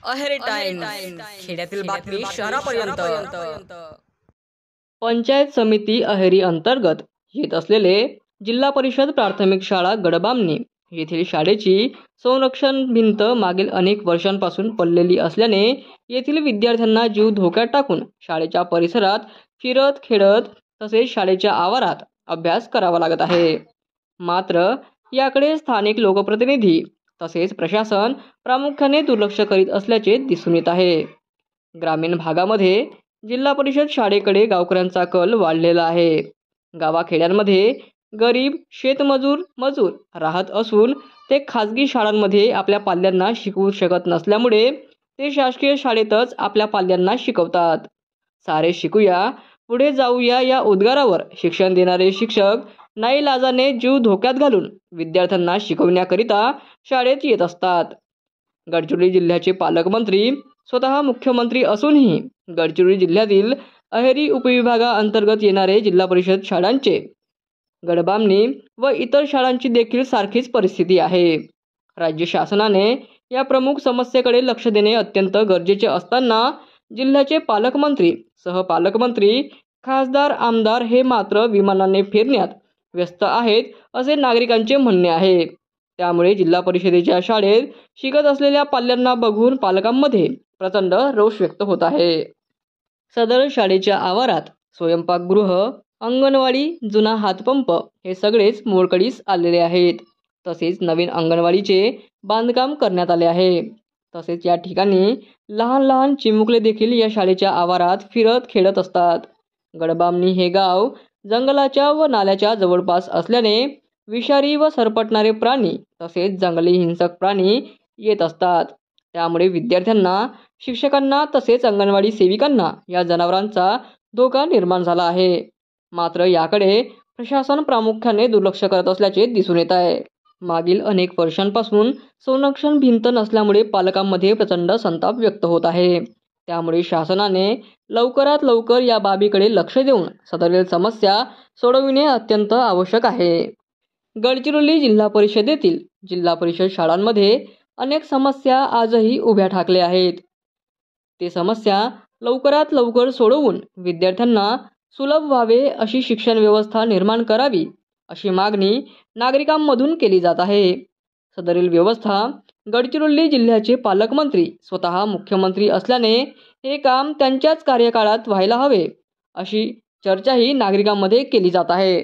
Aheri times खेड्यातील बातमी शहरापर्यंत। पंचायत समिती अहेरी अंतर्गत येत असलेले जिल्हा परिषद प्राथमिक शाळा गडबामणी येथील शाळेची संरक्षण भिंत मागील अनेक वर्षांपासून पडलेली असल्याने येथील विद्यार्थ्यांना जीव धोक्यात टाकून शाळेच्या परिसरात फिरत खेळत तसेच शाळेच्या आवारात अभ्यास करावा लागत आहे। मात्र याकडे स्थानिक लोकप्रतिनिधी तसेच प्रशासन प्रामुख्याने दुर्लक्ष करीत असल्याचे दिसून येत आहे। ग्रामीण भागामध्ये जिल्हा परिषद शाळेकडे गावकऱ्यांचा कल वाढलेला आहे। गावाखेड्यांमध्ये गरीब मजूर राहत असून ते खाजगी शाळांमध्ये आपल्या पाल्यांना शिकवू शकत नसल्यामुळे ते शासकीय शाळेतच आपल्या पाल्यांना शिकवतात। सारे शिकूया पुढे जाऊया या उद्गारावर शिक्षण देणारे शिक्षक नाईलाजाने जीव धोक्यात घालून विद्यार्थ्यांना शिकवण्याकरिता शाळेत येत असतात। गडचिरोली जिल्ह्याचे पालकमंत्री स्वतः मुख्यमंत्री असूनही गडचिरोली जिल्ह्यातील अहेरी उपविभागाअंतर्गत येणारे जिल्हा परिषद शाळांचे गडबामणी व इतर शाळांची देखील सारखीच परिस्थिती आहे। राज्य शासनाने या प्रमुख समस्येकडे लक्ष देणे अत्यंत गरजेचे असताना जिल्ह्याचे पालकमंत्री सहपालकमंत्री खासदार आमदार हे मात्र विमानाने फिरण्यात व्यस्त आहेत असे नागरिकांचे म्हणणे आहे। त्यामुळे जिल्हा परिषदेच्या शाळेत शिकत असलेल्या पाल्यांना बघून पालकांमध्ये प्रचंड रोष व्यक्त होत आहे। सदर शाळेच्या आवारात स्वयंपाकगृह, अंगणवाडी, जुना हातपंप हे सगळेच मोडकळीस आलेले आहेत। तसेच नवीन अंगणवाडीचे बांधकाम करण्यात आले आहे। तसेच या ठिकाणी लहान लहान चिमुकले देखील या शाळेच्या आवारात फिरत खेळत असतात। गडबामणी हे गाव जंगलाच्या व नाल्याच्या जवळपास असल्याने विषारी व सरपटणारे प्राणी तसेच जंगली हिंसक प्राणी येत असतात। त्यामुळे विद्यार्थ्यांना, शिक्षकांना तसेच अंगणवाडी सेविकांना या जनावरांचा धोका निर्माण झाला आहे। मात्र याकडे प्रशासन प्रामुख्याने दुर्लक्ष करत असल्याचे दिसून येत आहे। मागील अनेक वर्षांपासून संरक्षण भिंत नसल्यामुळे पालकांमध्ये प्रचंड संताप व्यक्त होत आहे। त्यामुळे शासनाने लवकरात लवकर या बाबीकडे लक्ष देऊन सदरील समस्या सोडविणे अत्यंत आवश्यक आहे। गडचिरोली जिल्हा परिषदेतील जिल्हा परिषद शाळांमध्ये अनेक समस्या आजही उभ्या ठाकल्या आहेत। ते समस्या लवकरात लवकर सोडवून विद्यार्थ्यांना सुलभ व्हावे अशी शिक्षण व्यवस्था निर्माण करावी अशी मागणी नागरिकांमधून केली जात आहे। सदरील व्यवस्था गडचिरोली जिल्ह्याचे पालकमंत्री स्वतः मुख्यमंत्री असल्याने हे काम त्यांच्याच कार्यकाळात व्हायला हवे अशी चर्चाही नागरिकांमध्ये केली जात आहे।